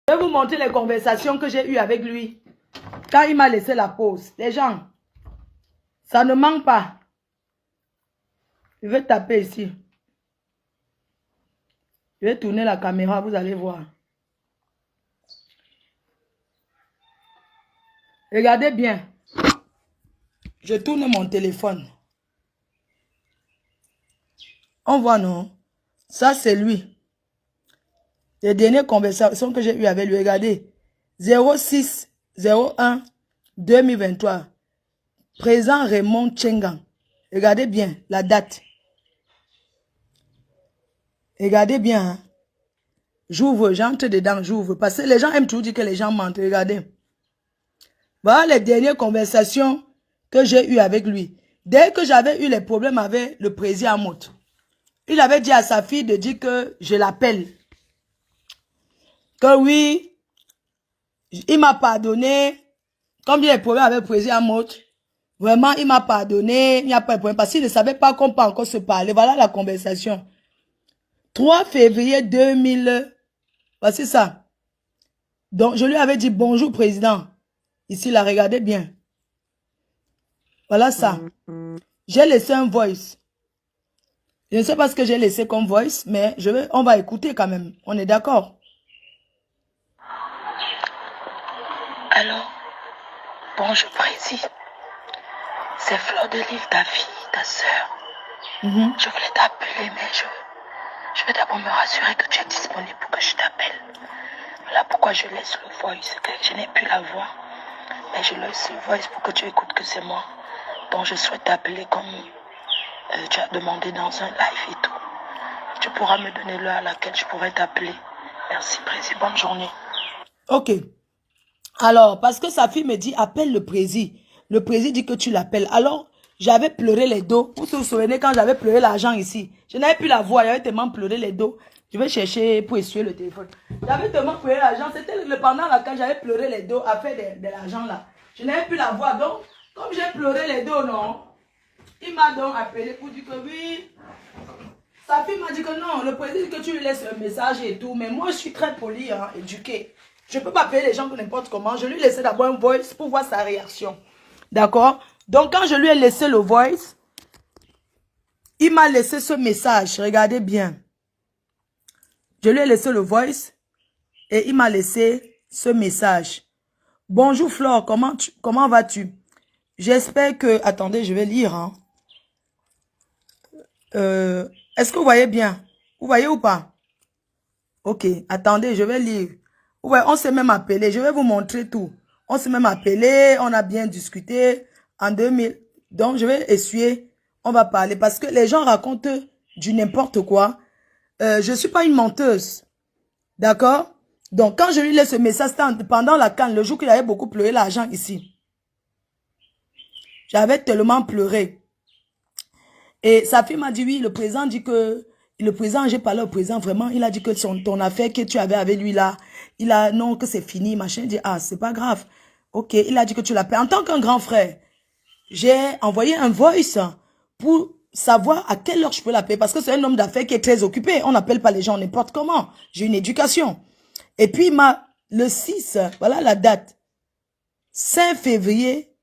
Je vais vous montrer les conversations que j'ai eues avec lui. Quand il m'a laissé la pause. Les gens, ça ne manque pas. Je vais taper ici. Je vais tourner la caméra, vous allez voir. Regardez bien. Je tourne mon téléphone. On voit, non? Ça, c'est lui. Les dernières conversations que j'ai eues avec lui. Regardez. 06 01 2023. Présent Raymond Tchengang. Regardez bien la date. Regardez bien. Hein? J'ouvre, j'entre dedans, j'ouvre. Parce que les gens aiment toujours dire que les gens mentent. Regardez. Voilà les dernières conversations que j'ai eues avec lui. Dès que j'avais eu les problèmes avec le président Amout, il avait dit à sa fille de dire que je l'appelle. Que oui, il m'a pardonné. Comme il y a des problèmes avec le président Amout, vraiment, il m'a pardonné. Il n'y a pas de problème. Parce qu'il ne savait pas qu'on peut encore se parler. Voilà la conversation. 3 février 2000. Voici ça. Donc, je lui avais dit bonjour, président. Ici, là, regardez bien. Voilà ça. J'ai laissé un voice. Je ne sais pas ce que j'ai laissé comme voice, mais on va écouter quand même. On est d'accord? Alors, bonjour, président. C'est Fleur de Lys, ta fille, ta soeur. Je voulais t'appeler, mais je vais d'abord me rassurer que tu es disponible pour que je t'appelle. Voilà pourquoi je laisse le voice. Je n'ai plus la voix, mais je laisse le voice pour que tu écoutes que c'est moi. Donc je souhaite t'appeler comme tu as demandé dans un live et tout. Tu pourras me donner l'heure à laquelle je pourrais t'appeler. Merci, président. Bonne journée. Ok. Alors, parce que sa fille me dit, appelle le président. Le président dit que tu l'appelles. Alors, j'avais pleuré les dos. Vous vous souvenez quand j'avais pleuré l'argent ici? Je n'avais plus la voix, j'avais tellement pleuré les dos. Je vais chercher pour essuyer le téléphone. J'avais tellement pleuré l'argent. C'était pendant laquelle j'avais pleuré les dos à faire de l'argent là. Je n'avais plus la voix. Donc, comme j'ai pleuré les dos, non, il m'a donc appelé pour dire que oui. Sa fille m'a dit que non, le président dit que tu lui laisses un message et tout. Mais moi, je suis très poli, hein, éduqué. Je ne peux pas appeler les gens que n'importe comment. Je lui ai laissé d'abord un voice pour voir sa réaction. D'accord? Donc, quand je lui ai laissé le voice, il m'a laissé ce message. Regardez bien. Je lui ai laissé le voice et il m'a laissé ce message. Bonjour Flore, comment vas-tu? J'espère que... Attendez, je vais lire. Hein. Est-ce que vous voyez bien? Vous voyez ou pas? Ok, attendez, je vais lire. Ouais, on s'est même appelé. Je vais vous montrer tout. On s'est même appelé, on a bien discuté en 2000. Donc, je vais essuyer. On va parler parce que les gens racontent du n'importe quoi. Je ne suis pas une menteuse. D'accord? Donc, quand je lui laisse ce message, c'était pendant la canne, le jour qu'il avait beaucoup pleuré l'argent ici. J'avais tellement pleuré. Et sa fille m'a dit, oui, le président dit que... Le président, j'ai parlé au président, vraiment, il a dit que ton affaire que tu avais avec lui là, non, que c'est fini, machin. Il dit, ah, c'est pas grave. Ok, il a dit que tu l'appelles. En tant qu'un grand frère, j'ai envoyé un voice pour savoir à quelle heure je peux l'appeler. Parce que c'est un homme d'affaires qui est très occupé. On n'appelle pas les gens n'importe comment. J'ai une éducation. Et puis, le 6, voilà la date. 5 février.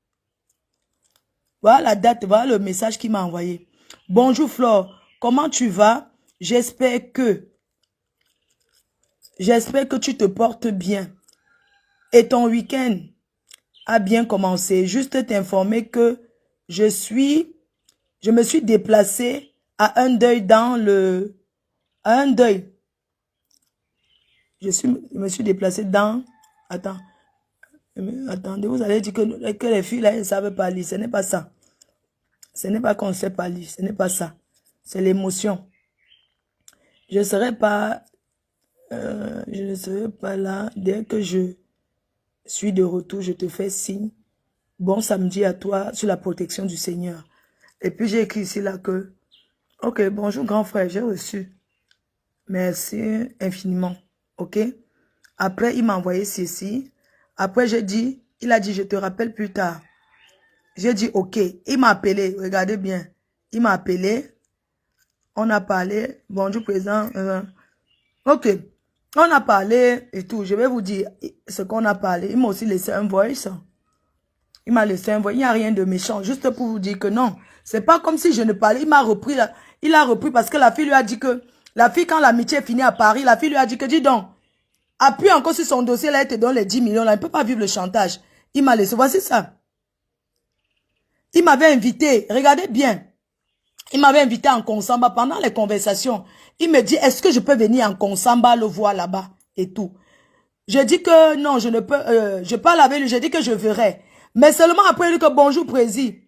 Voilà la date, voilà le message qu'il m'a envoyé. Bonjour Flore, comment tu vas? J'espère que tu te portes bien. Et ton week-end a bien commencé. Juste t'informer que je me suis déplacée à un deuil Je me suis déplacée dans... Attendez, vous allez dire que les filles là, elles ne savent pas lire. Ce n'est pas ça. Ce n'est pas qu'on ne sait pas lire. Ce n'est pas ça. C'est l'émotion. Je ne serai pas là. Dès que je suis de retour, je te fais signe. Bon samedi à toi sur la protection du Seigneur. Et puis j'ai écrit ici là que, ok, bonjour grand frère, j'ai reçu. Merci infiniment. Ok. Après, il m'a envoyé ceci. Après, il a dit, je te rappelle plus tard. J'ai dit, ok. Il m'a appelé, regardez bien. Il m'a appelé. On a parlé. Bonjour président. Ok. On a parlé et tout. Je vais vous dire ce qu'on a parlé. Il m'a aussi laissé un voice. Il m'a laissé un voice. Il n'y a rien de méchant. Juste pour vous dire que non. C'est pas comme si je ne parlais. Il m'a repris. Il a repris parce que la fille lui a dit que... La fille, quand l'amitié est finie à Paris, la fille lui a dit que, dis donc, appuie encore sur son dossier, là, elle te donne les 10 millions, là. Il ne peut pas vivre le chantage. Il m'a laissé. Voici ça. Il m'avait invité. Regardez bien. Il m'avait invité en Konsamba pendant les conversations. Il me dit, est-ce que je peux venir en Konsamba le voir là-bas et tout. J'ai dit que non, je ne peux, je parle avec lui, j'ai dit que je verrai. Mais seulement après, il dit que bonjour, Prési.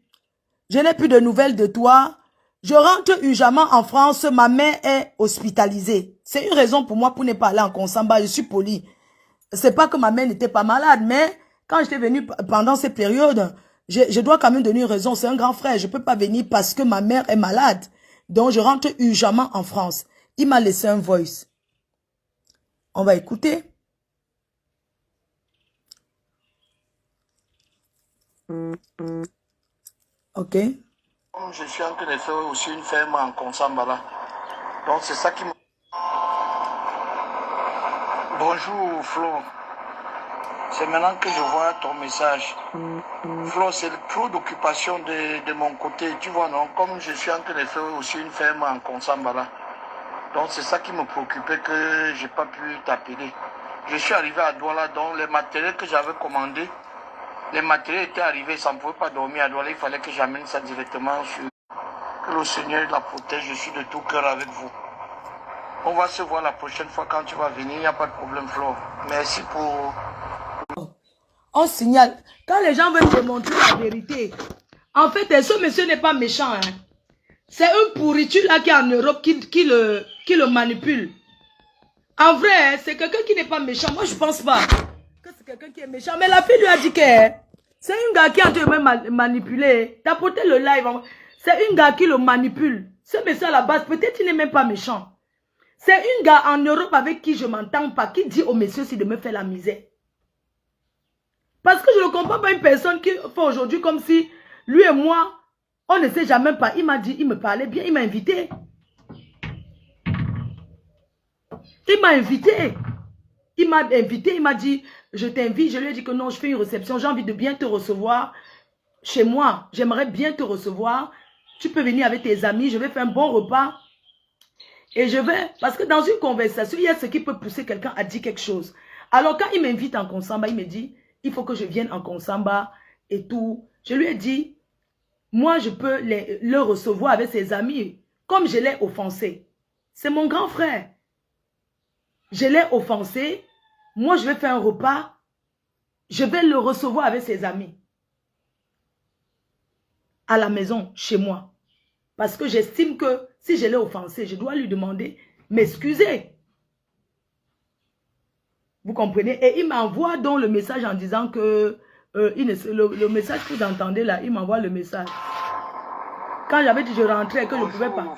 Je n'ai plus de nouvelles de toi. Je rentre urgemment en France, ma mère est hospitalisée. C'est une raison pour moi pour ne pas aller en Konsamba, je suis poli. C'est pas que ma mère n'était pas malade, mais quand j'étais venu pendant ces périodes, je dois quand même donner une raison. C'est un grand frère, je peux pas venir parce que ma mère est malade. Donc je rentre urgemment en France. Il m'a laissé un voice. On va écouter. Ok. Je suis en train de faire aussi une ferme en Konsamba là. Donc c'est ça qui me... Bonjour Flo. C'est maintenant que je vois ton message. Flo, c'est trop d'occupation de mon côté. Tu vois, non? Comme je suis en train de faire aussi une ferme en Konsamba là. Donc c'est ça qui me préoccupait que j'ai pas pu t'appeler. Je suis arrivé à Douala, donc les matériels que j'avais commandés, les matériels étaient arrivés, ça ne pouvait pas dormir à Douala, il fallait que j'amène ça directement sur... Que le Seigneur la protège, je suis de tout cœur avec vous. On va se voir la prochaine fois quand tu vas venir, il n'y a pas de problème, Flo. Merci pour... On signale. Quand les gens veulent démontrer la vérité, en fait, ce monsieur n'est pas méchant. Hein. C'est un pourriture là qui est en Europe qui le manipule. En vrai, hein, c'est quelqu'un qui n'est pas méchant. Moi, je pense pas que c'est quelqu'un qui est méchant. Mais la fille lui a dit que c'est un gars qui est en train de me manipuler. T'as porté le live. C'est un gars qui le manipule. Ce monsieur à la base, peut-être il n'est même pas méchant. C'est un gars en Europe avec qui je m'entends pas, qui dit au monsieur si de me faire la misère. Parce que je ne comprends pas une personne qui fait aujourd'hui comme si lui et moi, on ne sait jamais pas. Il m'a dit, il me parlait bien, il m'a invité. Il m'a invité. Il m'a invité, il m'a dit, je t'invite. Je lui ai dit que non, je fais une réception, j'ai envie de bien te recevoir chez moi. J'aimerais bien te recevoir. Tu peux venir avec tes amis, je vais faire un bon repas. Et je vais, parce que dans une conversation, il y a ce qui peut pousser quelqu'un à dire quelque chose. Alors quand il m'invite en Konsamba, il me dit, il faut que je vienne en Konsamba et tout. Je lui ai dit, moi je peux le recevoir avec ses amis, comme je l'ai offensé. C'est mon grand frère. Je l'ai offensé, moi je vais faire un repas, je vais le recevoir avec ses amis. À la maison, chez moi. Parce que j'estime que si je l'ai offensé, je dois lui demander m'excuser. Vous comprenez? Et il m'envoie donc le message en disant que le message que vous entendez là, il m'envoie le message. Quand j'avais dit je rentrais et que je ne pouvais pas.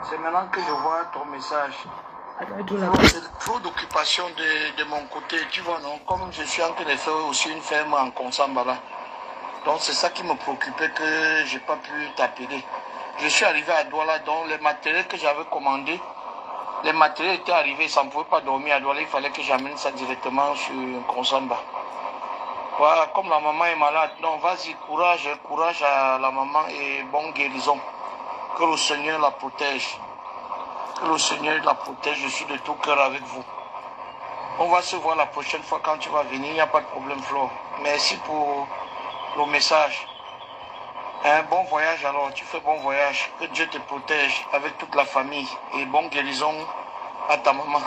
C'est maintenant que je vois ton message. C'est trop d'occupation de mon côté, tu vois, non? Comme je suis en train de faire aussi une ferme en Konsamba là. Donc c'est ça qui me préoccupait que j'ai pas pu t'appeler. Je suis arrivé à Douala, donc les matériels que j'avais commandés, les matériels étaient arrivés, ça ne pouvait pas dormir à Douala, il fallait que j'amène ça directement sur Konsamba. Voilà, comme la maman est malade, donc vas-y, courage, courage à la maman et bonne guérison. Que le Seigneur la protège. Que le Seigneur la protège, je suis de tout cœur avec vous. On va se voir la prochaine fois quand tu vas venir, il n'y a pas de problème, Flo. Merci pour le message. Un bon voyage alors, tu fais bon voyage. Que Dieu te protège avec toute la famille. Et bonne guérison à ta maman.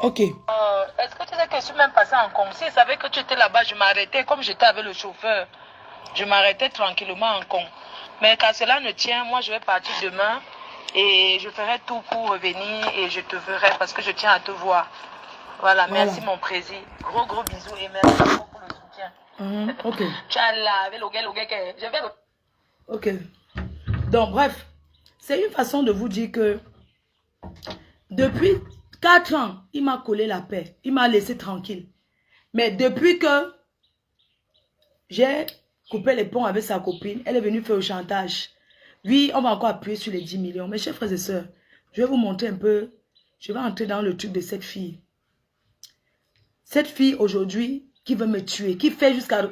Ok. Est-ce que tu sais que je suis même passé en conseil? Je savais que tu étais là-bas, je m'arrêtais comme j'étais avec le chauffeur. Je m'arrêtais tranquillement en con. Mais quand cela ne tient, moi je vais partir demain et je ferai tout pour revenir et je te verrai parce que je tiens à te voir. Voilà. Merci mon président. Gros bisous et merci beaucoup pour le soutien. Ok. Tchala, avec le gars, je vais... Ok. Donc, bref, c'est une façon de vous dire que depuis 4 ans, il m'a collé la paix. Il m'a laissé tranquille. Mais depuis que j'ai coupé les ponts avec sa copine, elle est venue faire le chantage. Oui, on va encore appuyer sur les 10 millions. Mes chers frères et sœurs, je vais vous montrer un peu. Je vais entrer dans le truc de cette fille. Cette fille aujourd'hui qui veut me tuer, qui fait jusqu'à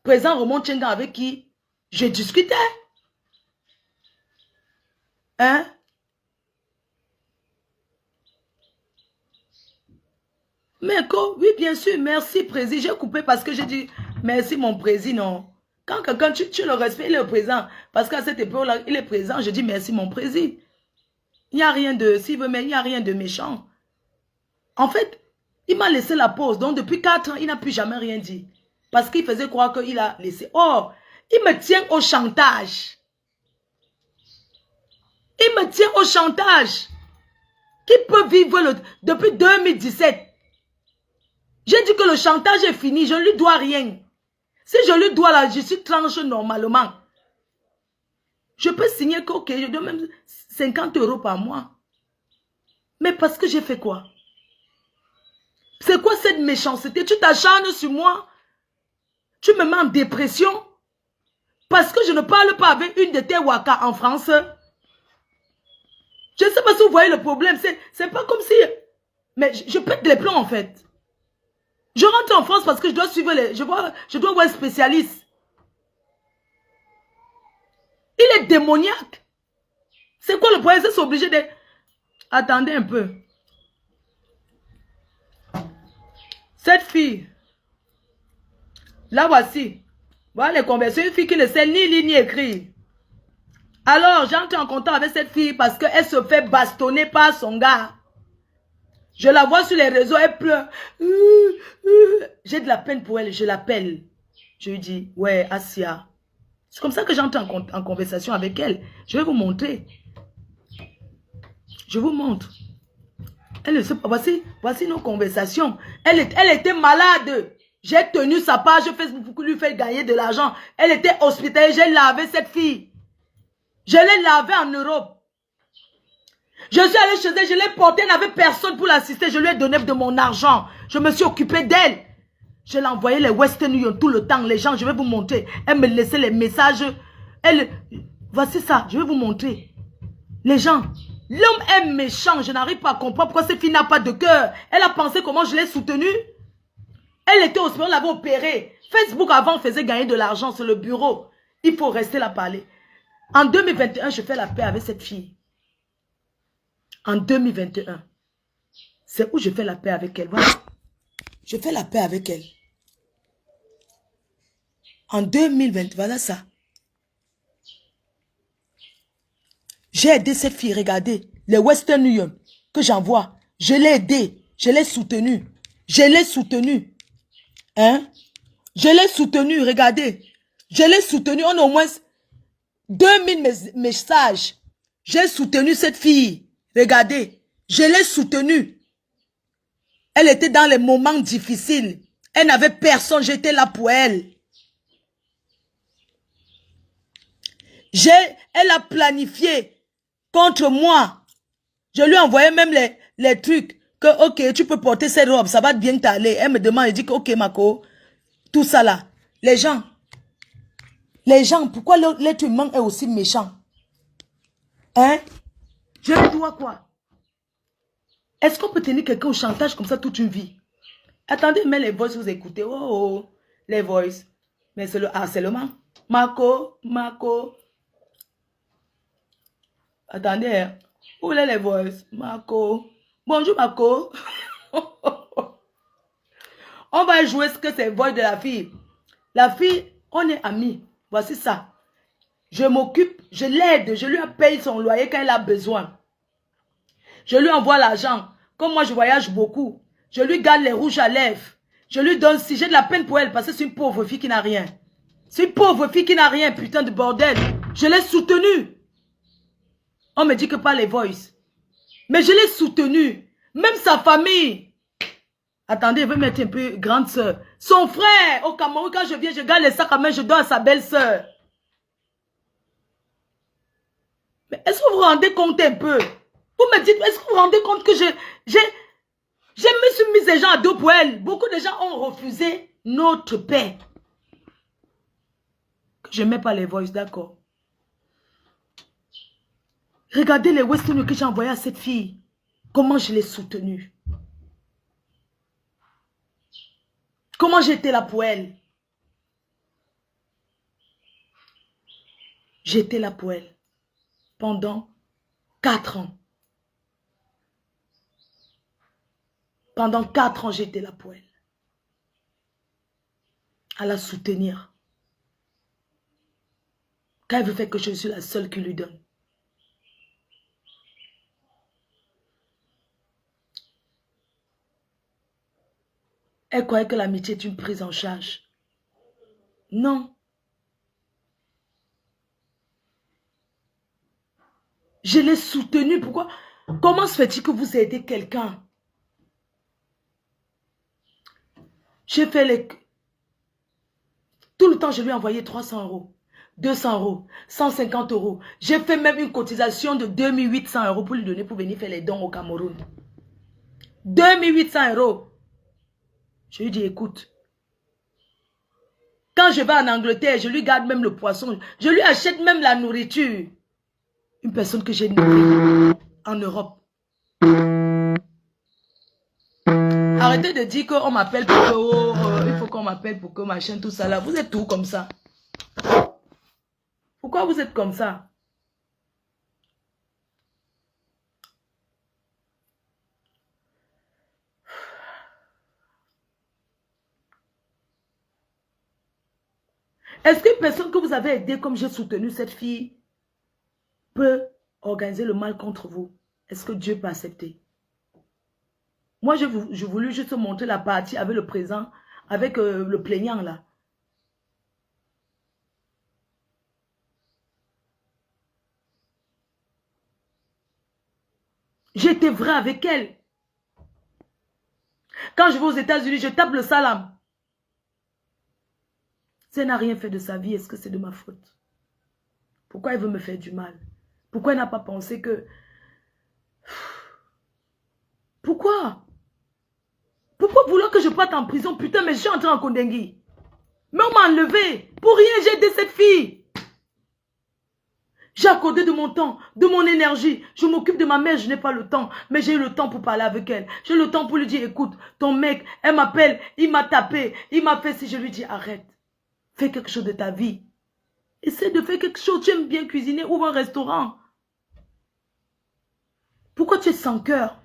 présent Raymond Tchenga avec qui je discutais. Hein? Mais quoi? Oui, bien sûr, merci, président. J'ai coupé parce que j'ai dit merci, mon président. Quand quelqu'un, tu le respectes, il est présent. Parce qu'à cette époque-là, il est présent, je dis merci, mon président. Il n'y a rien de, s'il veut, mais il n'y a rien de méchant. En fait, il m'a laissé la pause. Donc, depuis 4 ans, il n'a plus jamais rien dit. Parce qu'il faisait croire qu'il a laissé. Or, il me tient au chantage. Il me tient au chantage. Qui peut vivre depuis 2017? J'ai dit que le chantage est fini. Je ne lui dois rien. Si je lui dois là, je suis tranche normalement. Je peux signer que, ok, je dois même 50 € par mois. Mais parce que j'ai fait quoi? C'est quoi cette méchanceté? Tu t'acharnes sur moi? Tu me mets en dépression? Parce que je ne parle pas avec une de tes wakas en France? Je ne sais pas si vous voyez le problème. C'est pas comme si... Mais je pète les plombs en fait. Je rentre en France parce que je dois suivre les... Je dois voir un spécialiste. Il est démoniaque. C'est quoi le problème? C'est obligé de... Attendez un peu. Cette fille. Là voici. Voilà les conversions. Une fille qui ne sait ni lire ni écrire. Alors, j'entre en contact avec cette fille parce qu'elle se fait bastonner par son gars. Je la vois sur les réseaux, elle pleure. J'ai de la peine pour elle, je l'appelle. Je lui dis, ouais, Asia. C'est comme ça que j'entre en conversation avec elle. Je vais vous montrer. Je vous montre. Elle ne sait pas. Voici nos conversations. Elle était malade. J'ai tenu sa page Facebook pour lui faire gagner de l'argent. Elle était hospitalisée. J'ai lavé cette fille. Je l'ai lavée en Europe. Je suis allée chez elle, je l'ai portée, elle n'avait personne pour l'assister. Je lui ai donné de mon argent. Je me suis occupée d'elle. Je l'ai envoyé les Western Union tout le temps. Les gens, je vais vous montrer. Elle me laissait les messages. Voici ça, je vais vous montrer. Les gens, l'homme est méchant. Je n'arrive pas à comprendre pourquoi cette fille n'a pas de cœur. Elle a pensé comment je l'ai soutenue. Elle était au hospital, on l'avait opérée. Facebook avant faisait gagner de l'argent sur le bureau. Il faut rester là parler. En 2021, je fais la paix avec cette fille. En 2021. C'est où je fais la paix avec elle. Voilà. Je fais la paix avec elle. En 2020, voilà ça. J'ai aidé cette fille, regardez. Les Western Union que j'envoie. Je l'ai aidée. Je l'ai soutenue. Je l'ai soutenue. Hein? Je l'ai soutenue, regardez. Je l'ai soutenue. On a au moins 2000 messages. J'ai soutenu cette fille. Regardez, je l'ai soutenue. Elle était dans les moments difficiles. Elle n'avait personne, j'étais là pour elle. Elle a planifié contre moi. Je lui ai envoyé même les trucs. Que, ok, tu peux porter cette robe, ça va bien t'aller. Elle me demande, elle dit que, ok, Mako, tout ça là. Les gens, pourquoi l'être humain est aussi méchant? Hein? Je lui dois quoi? Est-ce qu'on peut tenir quelqu'un au chantage comme ça toute une vie? Attendez, mais les voix, vous écoutez. Oh, les voix. Mais c'est le harcèlement. Mako. Attendez, hein. Où est les voix? Mako. Bonjour, Mako. On va jouer ce que c'est voix de la fille. La fille, on est amis. Voici ça. Je m'occupe, je l'aide, je lui paye son loyer quand elle a besoin. Je lui envoie l'argent. Comme moi, je voyage beaucoup. Je lui garde les rouges à lèvres. Je lui donne, si j'ai de la peine pour elle, parce que c'est une pauvre fille qui n'a rien. C'est une pauvre fille qui n'a rien, putain de bordel. Je l'ai soutenue. On me dit que pas les voices. Mais je l'ai soutenue. Même sa famille. Attendez, je vais mettre un peu grande soeur. Son frère, au Cameroun, quand je viens, je garde les sacs à main, je donne à sa belle-sœur. Mais est-ce que vous vous rendez compte un peu? Vous me dites, est-ce que vous vous rendez compte que je me suis mis les gens à dos pour elle. Beaucoup de gens ont refusé notre paix. Je ne mets pas les voices, d'accord. Regardez les Western que j'ai envoyés à cette fille. Comment je l'ai soutenu? Comment j'étais là pour elle? J'étais là pour elle pendant 4 ans. Pendant 4 ans, j'étais là pour elle. À la soutenir. Quand elle veut faire que je suis la seule qui lui donne. Elle croyait que l'amitié est une prise en charge. Non. Je l'ai soutenue. Pourquoi? Comment se fait-il que vous aidez quelqu'un? J'ai fait les... Tout le temps, je lui ai envoyé 300 €, 200 €, 150 €. J'ai fait même une cotisation de 2800 € pour lui donner pour venir faire les dons au Cameroun. 2800 €. Je lui dis, écoute, quand je vais en Angleterre, je lui garde même le poisson. Je lui achète même la nourriture. Une personne que j'ai nourrie en Europe. Arrêtez de dire qu'on m'appelle pour que, il faut qu'on m'appelle pour que machin, tout ça là. Vous êtes tout comme ça. Pourquoi vous êtes comme ça? Est-ce qu'une personne que vous avez aidée comme j'ai soutenu cette fille peut organiser le mal contre vous? Est-ce que Dieu peut accepter? Moi, je voulais juste montrer la partie avec le présent, avec le plaignant là. J'étais vrai avec elle. Quand je vais aux États-Unis, je tape le salam. Si elle n'a rien fait de sa vie, est-ce que c'est de ma faute? Pourquoi elle veut me faire du mal? Pourquoi elle n'a pas pensé que... Pourquoi? Pourquoi vouloir que je parte en prison? Putain, mais je suis entrée en Kondengui. Mais on m'a enlevé. Pour rien, j'ai aidé cette fille. J'ai accordé de mon temps, de mon énergie. Je m'occupe de ma mère, je n'ai pas le temps. Mais j'ai eu le temps pour parler avec elle. J'ai eu le temps pour lui dire, écoute, ton mec, elle m'appelle, il m'a tapé, il m'a fait si je lui dis, arrête. Fais quelque chose de ta vie. Essaie de faire quelque chose. Tu aimes bien cuisiner, ouvre un restaurant. Pourquoi tu es sans cœur?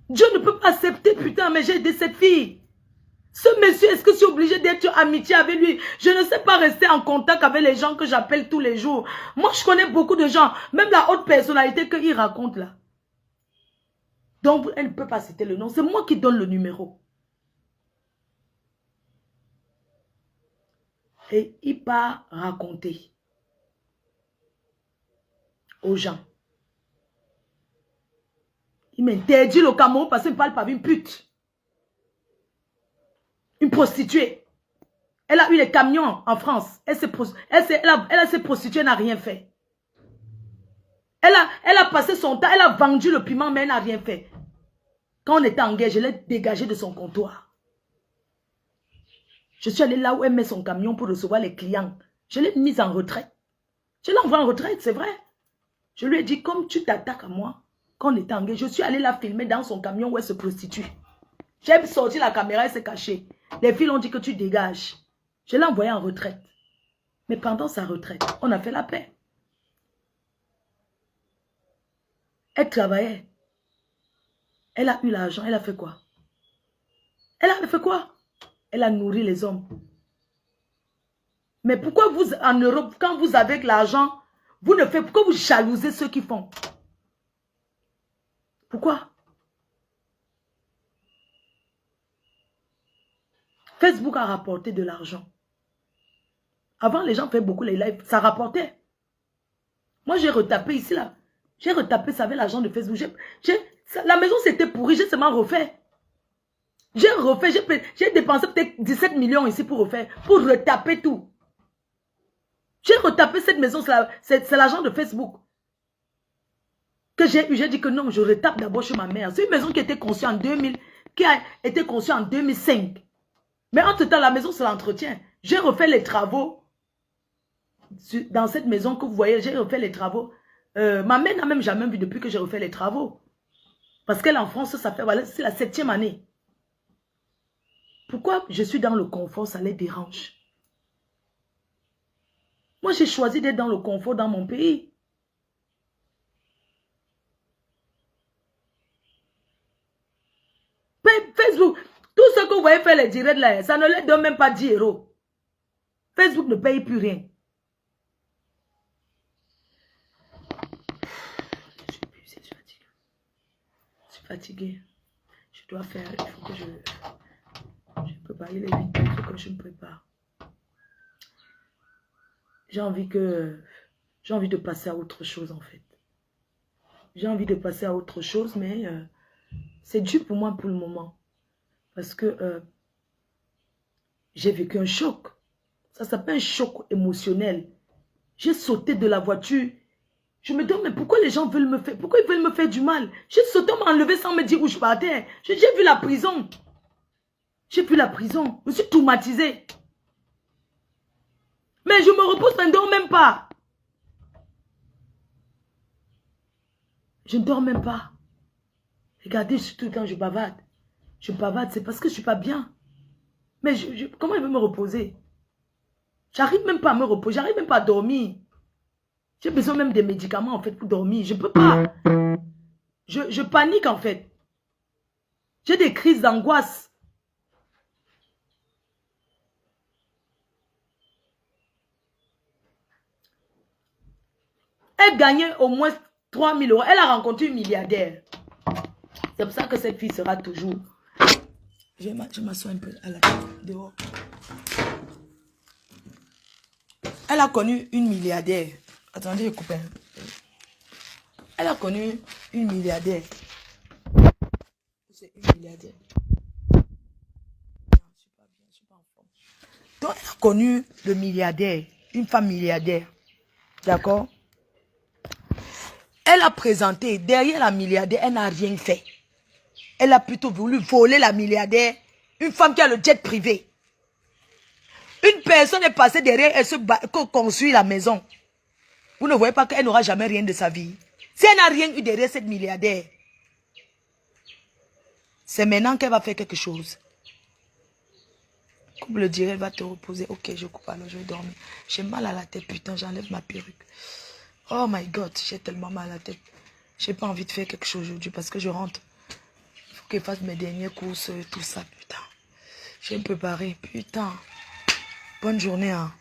Dieu ne peut pas accepter, putain, mais j'ai aidé cette fille. Ce monsieur, est-ce que je suis obligé d'être amitié avec lui? Je ne sais pas rester en contact avec les gens que j'appelle tous les jours. Moi, je connais beaucoup de gens, même la haute personnalité qu'il raconte là. Donc, elle ne peut pas citer le nom. C'est moi qui donne le numéro. Et il part raconter aux gens. Il m'interdit le Cameroun parce qu'il ne parle pas d'une pute. Une prostituée. Elle a eu les camions en France. Elle s'est prostituée, elle n'a rien fait. Elle a passé son temps, elle a vendu le piment, mais elle n'a rien fait. Quand on était en guerre, je l'ai dégagée de son comptoir. Je suis allée là où elle met son camion pour recevoir les clients. Je l'ai mise en retraite. Je l'ai envoyée en retraite, c'est vrai. Je lui ai dit, comme tu t'attaques à moi, quand on était en guerre, je suis allée la filmer dans son camion où elle se prostitue. J'ai sorti la caméra, elle s'est cachée. Les filles ont dit que tu dégages. Je l'ai envoyée en retraite. Mais pendant sa retraite, on a fait la paix. Elle travaillait. Elle a eu l'argent. Elle a fait quoi? Elle a fait quoi? Elle a nourri les hommes. Mais pourquoi vous, en Europe, quand vous avez de l'argent, vous ne faites... Pourquoi vous jalousez ceux qui font? Pourquoi? Facebook a rapporté de l'argent. Avant, les gens faisaient beaucoup les lives. Ça rapportait. Moi, j'ai retapé ici, là. J'ai retapé ça avec l'argent de Facebook. La maison, c'était pourri. J'ai seulement refait. J'ai refait. J'ai dépensé peut-être 17 millions ici pour refaire. Pour retaper tout. J'ai retapé cette maison. C'est l'argent de Facebook. Que j'ai eu. J'ai dit que non, je retape d'abord chez ma mère. C'est une maison qui était conçue en 2000. Qui a été conçue en 2005. Mais entre-temps, la maison, c'est l'entretien. J'ai refait les travaux. Dans cette maison que vous voyez, j'ai refait les travaux Ma mère n'a même jamais vu depuis que j'ai refait les travaux. Parce qu'elle en France, ça fait, voilà, c'est la 7e année. Pourquoi je suis dans le confort, ça les dérange? Moi, j'ai choisi d'être dans le confort dans mon pays. Facebook, tout ce que vous voyez faire les directs là, ça ne leur donne même pas 10 €. Facebook ne paye plus rien. Je suis épuisée, je suis fatiguée. Je dois faire, il faut que je prépare les vidéos, il faut que je me prépare. J'ai envie de passer à autre chose en fait. J'ai envie de passer à autre chose, mais c'est dur pour moi pour le moment. Parce que j'ai vécu un choc. Ça s'appelle un choc émotionnel. J'ai sauté de la voiture. Je me demande, mais pourquoi les gens veulent me faire, pourquoi ils veulent me faire du mal? J'ai sauté, on m'a enlevé sans me dire où je partais. J'ai vu la prison. J'ai vu la prison. Je me suis traumatisée. Mais je me repose, je ne dors même pas. Je ne dors même pas. Regardez, tout le temps, je bavarde. Je bavarde, c'est parce que je ne suis pas bien. Mais comment il veut me reposer? J'arrive même pas à me reposer, j'arrive même pas à dormir. J'ai besoin même des médicaments, en fait, pour dormir. Je ne peux pas. Je panique, en fait. J'ai des crises d'angoisse. Elle gagnait au moins 3 000 €. Elle a rencontré une milliardaire. C'est pour ça que cette fille sera toujours... Je m'assois un peu à la tête, dehors. Elle a connu une milliardaire. Attendez, je coupe un peu. Elle a connu une milliardaire. C'est une milliardaire. Non, je suis pas bien, je suis pas en forme. Donc, elle a connu le milliardaire, une femme milliardaire. D'accord? Elle a présenté, derrière la milliardaire, elle n'a rien fait. Elle a plutôt voulu voler la milliardaire, une femme qui a le jet privé. Une personne est passée derrière, elle se construit la maison. Vous ne voyez pas qu'elle n'aura jamais rien de sa vie. Si elle n'a rien eu derrière cette milliardaire, c'est maintenant qu'elle va faire quelque chose. Comme le dirait, elle va te reposer. Ok, je coupe alors, je vais dormir. J'ai mal à la tête, putain, j'enlève ma perruque. Oh my God, j'ai tellement mal à la tête. J'ai pas envie de faire quelque chose aujourd'hui parce que je rentre. Il faut que je fasse mes dernières courses, tout ça, putain. Je vais me préparer, putain. Bonne journée, hein.